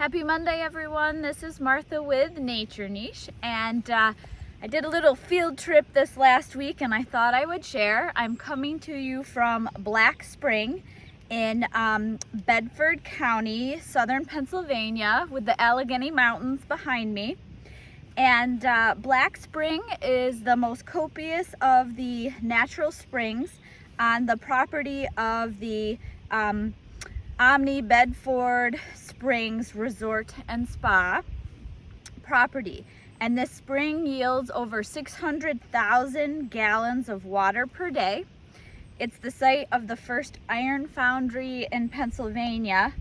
Happy Monday, everyone. This is Martha with Nature Niche, and I did a little field trip this last week and I thought I would share. I'm coming to you from Black Spring in Bedford County, southern Pennsylvania, with the Allegheny Mountains behind me. And Black Spring is the most copious of the natural springs on the property of the Omni Bedford Spring Resort and Spa property. And this spring yields over 600,000 gallons of water per day. It's the site of the first iron foundry in Pennsylvania.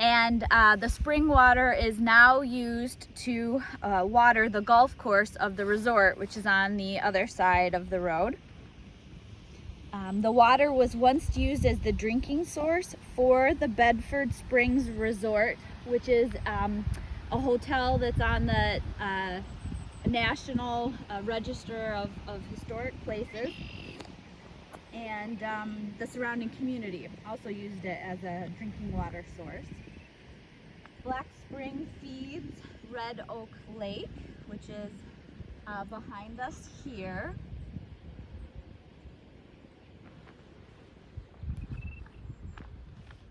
And the spring water is now used to water the golf course of the resort, which is on the other side of the road. The water was once used as the drinking source for the Bedford Springs Resort, which is a hotel that's on the National Register of Historic Places. And the surrounding community also used it as a drinking water source. Black Spring feeds Red Oak Lake, which is behind us here.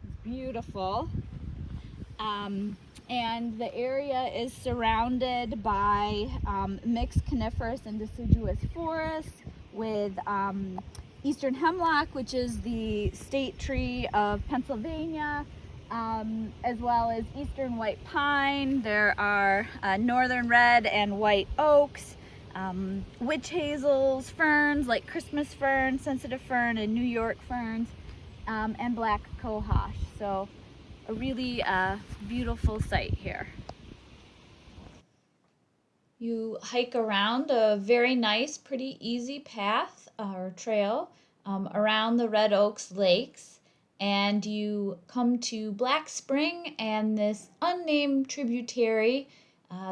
It's beautiful. And the area is surrounded by mixed coniferous and deciduous forests with eastern hemlock, which is the state tree of Pennsylvania, as well as eastern white pine. There are northern red and white oaks, witch hazels, ferns like Christmas fern, sensitive fern, and New York ferns, and black cohosh. So a really beautiful site here. You hike around a very nice, pretty easy path or trail around the Red Oaks Lakes, and you come to Black Spring and this unnamed tributary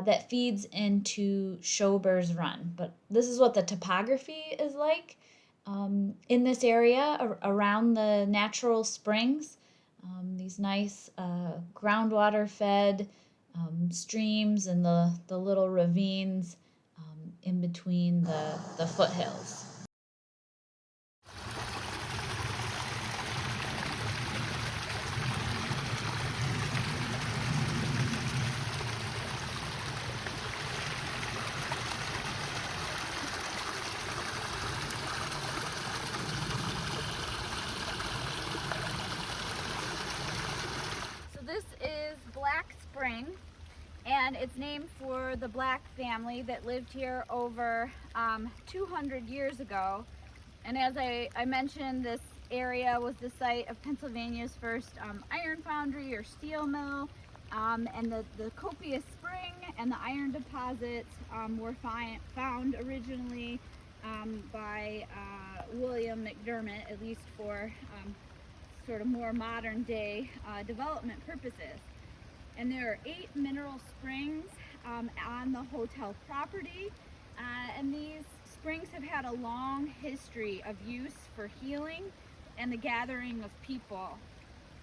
that feeds into Schober's Run. But this is what the topography is like in this area around the natural springs. These nice groundwater fed streams and the little ravines in between the foothills. This is Black Spring, and it's named for the Black family that lived here over 200 years ago. And as I mentioned, this area was the site of Pennsylvania's first iron foundry or steel mill, and the copious spring and the iron deposits were found originally by William McDermott, at least for sort of more modern day development purposes. And there are 8 mineral springs on the hotel property, and these springs have had a long history of use for healing and the gathering of people.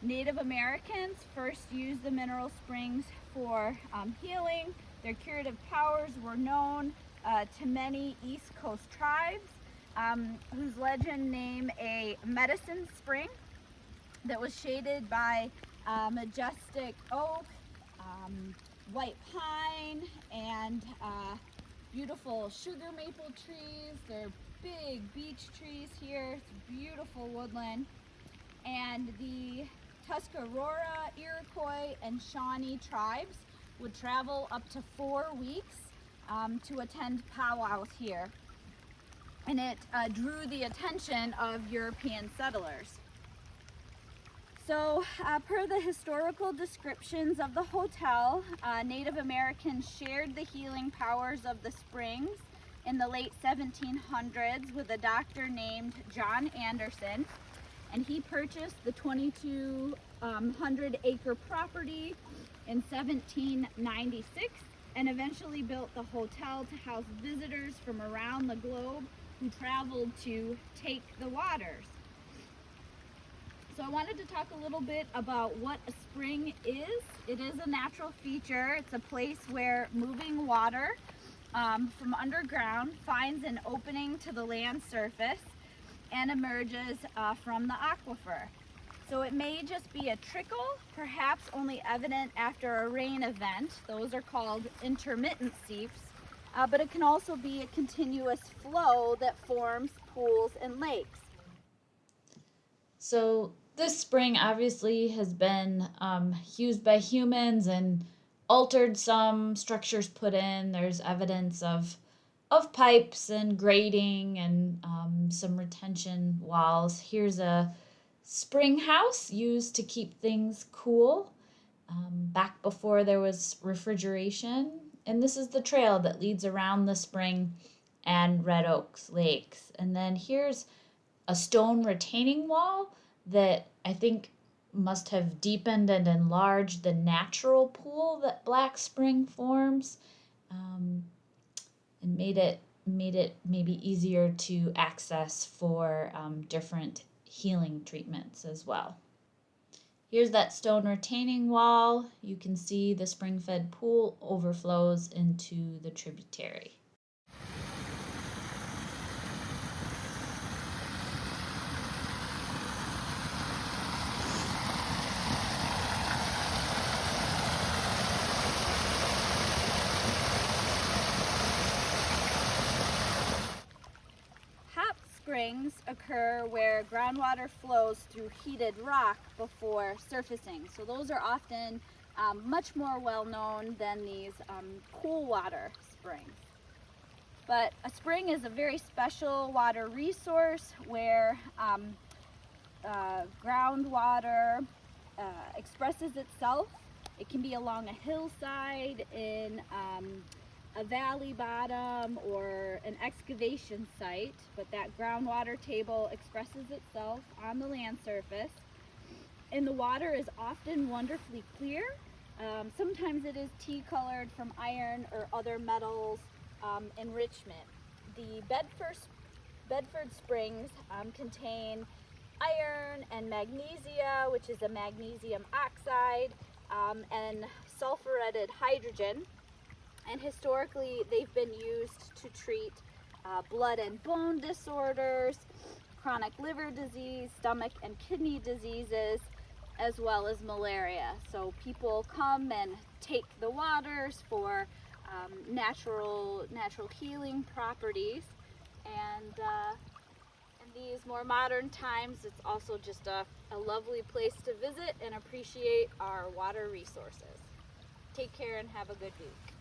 Native Americans first used the mineral springs for healing. Their curative powers were known to many East Coast tribes, whose legend name a medicine spring that was shaded by majestic oak, white pine, and beautiful sugar maple trees. There are big beech trees here. It's beautiful woodland. And the Tuscarora, Iroquois, and Shawnee tribes would travel up to 4 weeks to attend powwows here. And it drew the attention of European settlers. So per the historical descriptions of the hotel, Native Americans shared the healing powers of the springs in the late 1700s with a doctor named John Anderson, and he purchased the 2,200-acre property in 1796 and eventually built the hotel to house visitors from around the globe who traveled to take the waters. So I wanted to talk a little bit about what a spring is. It is a natural feature. It's a place where moving water from underground finds an opening to the land surface and emerges from the aquifer. So it may just be a trickle, perhaps only evident after a rain event. Those are called intermittent seeps, but it can also be a continuous flow that forms pools and lakes. So this spring obviously has been used by humans and altered, some structures put in. There's evidence of pipes and grading and some retention walls. Here's a spring house used to keep things cool back before there was refrigeration. And this is the trail that leads around the spring and Red Oaks lakes. And then here's a stone retaining wall that I think must have deepened and enlarged the natural pool that Black Spring forms, and made it maybe easier to access for different healing treatments as well. Here's that stone retaining wall. You can see the spring-fed pool overflows into the tributary. Hot springs occur where groundwater flows through heated rock before surfacing. So those are often much more well known than these cool water springs. But a spring is a very special water resource where groundwater expresses itself. It can be along a hillside, in a valley bottom, or an excavation site, but that groundwater table expresses itself on the land surface. And the water is often wonderfully clear. Sometimes it is tea colored from iron or other metals enrichment. The Bedford Springs contain iron and magnesia, which is a magnesium oxide, and sulfuretted hydrogen. And historically, they've been used to treat blood and bone disorders, chronic liver disease, stomach and kidney diseases, as well as malaria. So people come and take the waters for natural healing properties, and in these more modern times, it's also just a lovely place to visit and appreciate our water resources. Take care and have a good week.